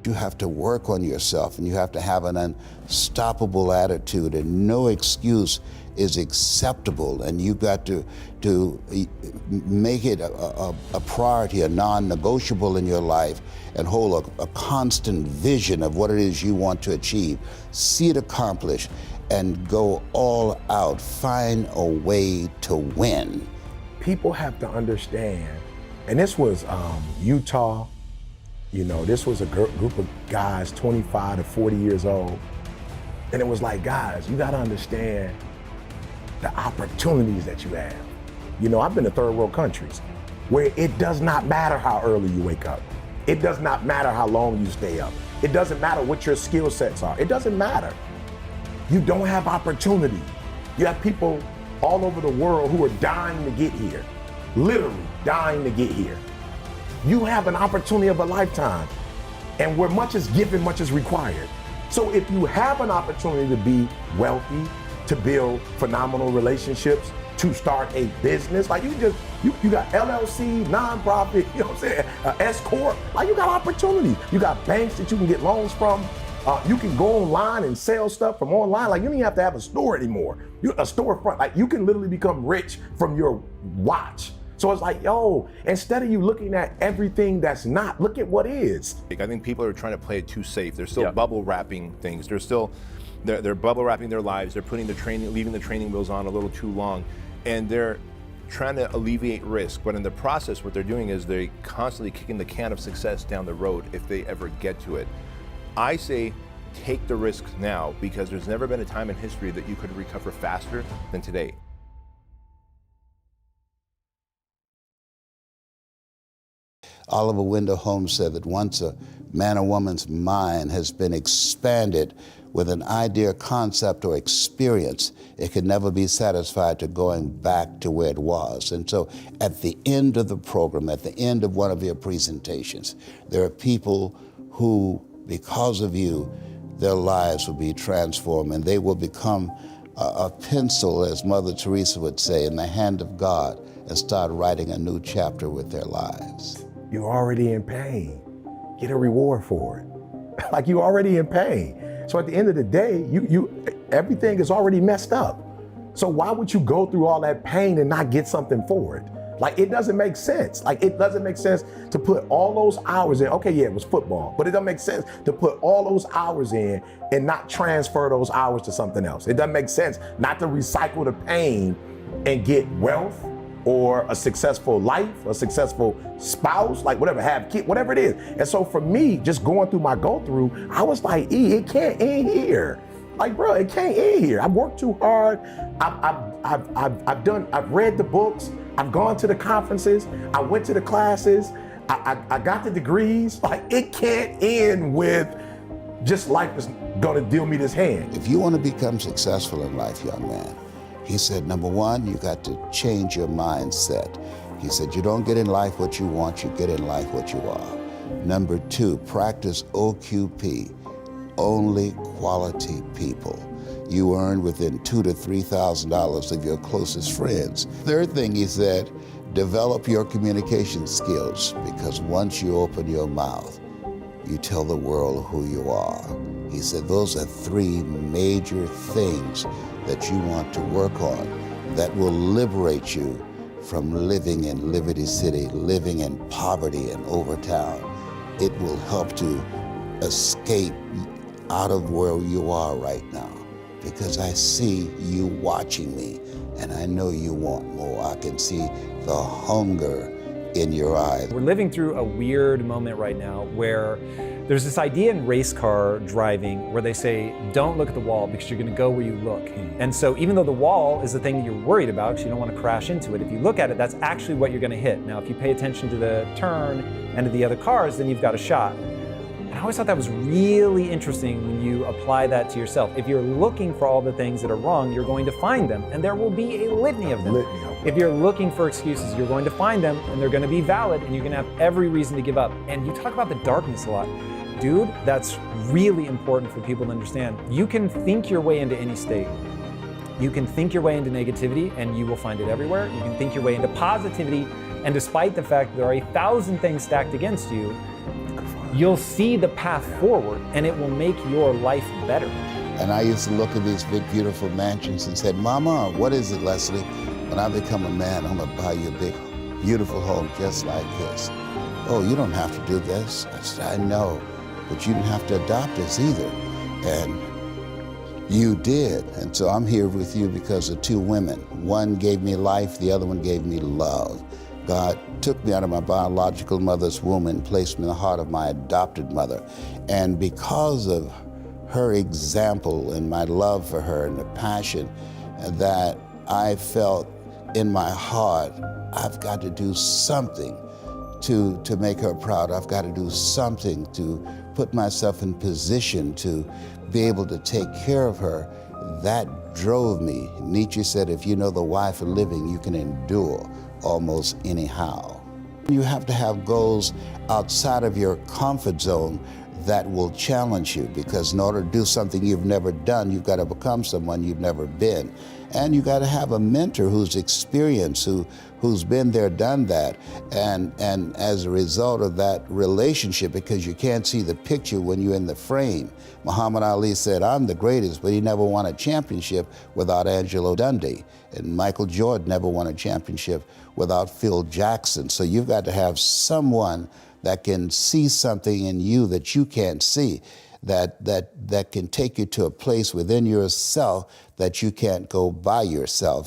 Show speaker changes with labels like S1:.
S1: you have to work on yourself, and you have to have an unstoppable attitude, and no excuse is acceptable, and you've got to make it a priority, a non-negotiable in your life, and hold a constant vision of what it is you want to achieve. See it accomplished and go all out. Find a way to win.
S2: People have to understand, and this was Utah, you know, this was a group of guys 25 to 40 years old. And it was like, guys, you gotta understand the opportunities that you have. You know, I've been to third world countries where it does not matter how early you wake up. It does not matter how long you stay up. It doesn't matter what your skill sets are. It doesn't matter. You don't have opportunity. You have people all over the world who are dying to get here, literally dying to get here. You have an opportunity of a lifetime, and where much is given, much is required. So if you have an opportunity to be wealthy, to build phenomenal relationships, to start a business, like you got LLC, nonprofit, you know what I'm saying, S Corp, like you got opportunities. You got banks that you can get loans from. You can go online and sell stuff from online. Like you don't even have to have a store anymore. A storefront, like you can literally become rich from your watch. So it's like, yo, instead of you looking at everything that's not, look at what is.
S3: I think people are trying to play it too safe. They're still bubble wrapping things. They're bubble wrapping their lives. They're putting leaving the training wheels on a little too long. And they're trying to alleviate risk. But in the process, what they're doing is they're constantly kicking the can of success down the road if they ever get to it. I say, take the risks now, because there's never been a time in history that you could recover faster than today.
S1: Oliver Wendell Holmes said that once a man or woman's mind has been expanded with an idea, concept, or experience, it can never be satisfied to going back to where it was. And so at the end of the program, at the end of one of your presentations, there are people who, because of you, their lives will be transformed, and they will become a pencil, as Mother Teresa would say, in the hand of God, and start writing a new chapter with their lives.
S2: You're already in pain. Get a reward for it. Like you're already in pain. So at the end of the day, everything is already messed up. So why would you go through all that pain and not get something for it? Like it doesn't make sense. Like it doesn't make sense to put all those hours in. Okay, yeah, it was football, but it doesn't make sense to put all those hours in and not transfer those hours to something else. It doesn't make sense not to recycle the pain and get wealth or a successful life, a successful spouse, like whatever, have kids, whatever it is. And so for me, just going through my go-through, I was like, it can't end here. Like, bro, it can't end here. I've worked too hard. I've read the books. I've gone to the conferences. I went to the classes. I got the degrees. Like, it can't end with just life is gonna deal me this hand.
S1: If you want to become successful in life, young man, he said, number one, you got to change your mindset. He said, you don't get in life what you want, you get in life what you are. Number two, practice OQP, only quality people. You earn within $2,000 to $3,000 of your closest friends. Third thing he said, develop your communication skills, because once you open your mouth, you tell the world who you are. He said those are three major things that you want to work on that will liberate you from living in Liberty City, living in poverty in Overtown. It will help to escape out of where you are right now, because I see you watching me and I know you want more. I can see the hunger in your eyes.
S4: We're living through a weird moment right now where there's this idea in race car driving where they say, don't look at the wall because you're gonna go where you look. And so even though the wall is the thing that you're worried about because you don't want to crash into it, if you look at it, that's actually what you're gonna hit. Now, if you pay attention to the turn and to the other cars, then you've got a shot. And I always thought that was really interesting when you apply that to yourself. If you're looking for all the things that are wrong, you're going to find them, and there will be a litany of them. If you're looking for excuses, you're going to find them, and they're going to be valid, and you're going to have every reason to give up. And you talk about the darkness a lot. Dude, that's really important for people to understand. You can think your way into any state. You can think your way into negativity, and you will find it everywhere. You can think your way into positivity, and despite the fact there are 1,000 things stacked against you, you'll see the path forward and it will make your life better.
S1: And I used to look at these big, beautiful mansions and said, Mama, what is it, Leslie? When I become a man, I'm gonna buy you a big, beautiful home just like this. Oh, you don't have to do this. I said, I know, but you didn't have to adopt us either. And you did. And so I'm here with you because of two women. One gave me life, the other one gave me love. God took me out of my biological mother's womb and placed me in the heart of my adopted mother. And because of her example and my love for her and the passion that I felt in my heart, I've got to do something to make her proud. I've got to do something to put myself in position to be able to take care of her. That drove me. Nietzsche said, if you know the why for living, you can endure almost anyhow. You have to have goals outside of your comfort zone that will challenge you, because in order to do something you've never done, you've got to become someone you've never been. And you got to have a mentor who's experienced, who's been there, done that. And as a result of that relationship, because you can't see the picture when you're in the frame. Muhammad Ali said, I'm the greatest, but he never won a championship without Angelo Dundee. And Michael Jordan never won a championship without Phil Jackson. So you've got to have someone that can see something in you that you can't see, that can take you to a place within yourself that you can't go by yourself.